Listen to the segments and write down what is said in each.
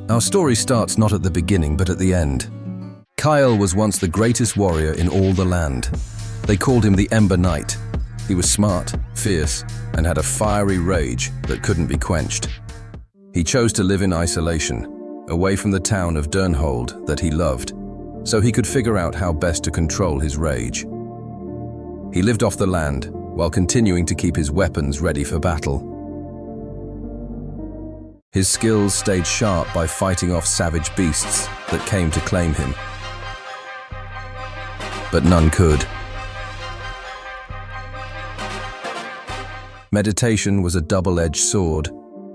Our story starts not at the beginning but at the end. Kael was once the greatest warrior in all the land. They called him the Ember Knight. He was smart, fierce, and had a fiery rage that couldn't be quenched. He chose to live in isolation, away from the town of Durnhold that he loved, so he could figure out how best to control his rage. He lived off the land while continuing to keep his weapons ready for battle. His skills stayed sharp by fighting off savage beasts that came to claim him. But none could. Meditation was a double-edged sword,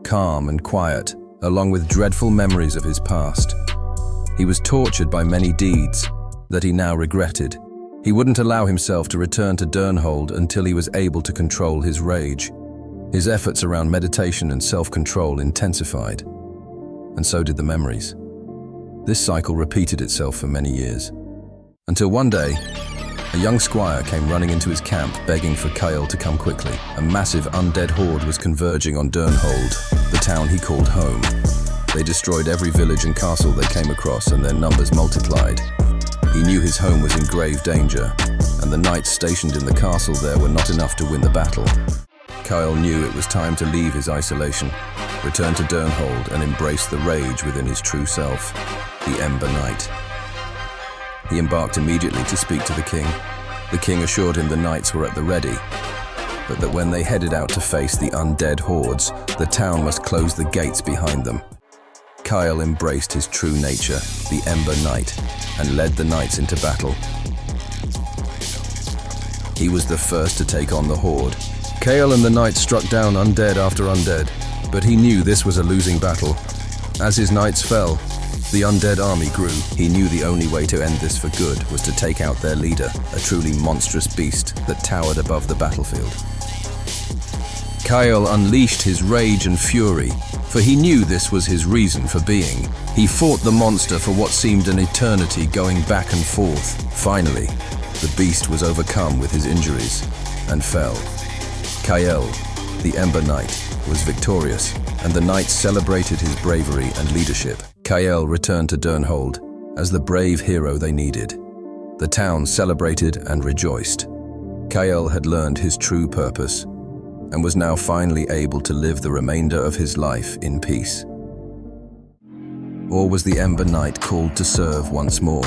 calm and quiet, along with dreadful memories of his past. He was tortured by many deeds that he now regretted. He wouldn't allow himself to return to Durnhold until he was able to control his rage. His efforts around meditation and self-control intensified, and so did the memories. This cycle repeated itself for many years, until one day, a young squire came running into his camp begging for Kael to come quickly. A massive undead horde was converging on Durnhold, the town he called home. They destroyed every village and castle they came across, and their numbers multiplied. He knew his home was in grave danger, and the knights stationed in the castle there were not enough to win the battle. Kael knew it was time to leave his isolation, return to Durnhold, and embrace the rage within his true self, the Ember Knight. He embarked immediately to speak to the king. The king assured him the knights were at the ready, but that when they headed out to face the undead hordes, the town must close the gates behind them. Kael embraced his true nature, the Ember Knight, and led the knights into battle. He was the first to take on the horde. Kael and the knights struck down undead after undead, but he knew this was a losing battle. As his knights fell, the undead army grew. He knew the only way to end this for good was to take out their leader, a truly monstrous beast that towered above the battlefield. Kael unleashed his rage and fury, for he knew this was his reason for being. He fought the monster for what seemed an eternity, going back and forth. Finally, the beast was overcome with his injuries and fell. Kael, the Ember Knight, was victorious, and the knights celebrated his bravery and leadership. Kael returned to Durnhold as the brave hero they needed. The town celebrated and rejoiced. Kael had learned his true purpose and was now finally able to live the remainder of his life in peace. Or was the Ember Knight called to serve once more?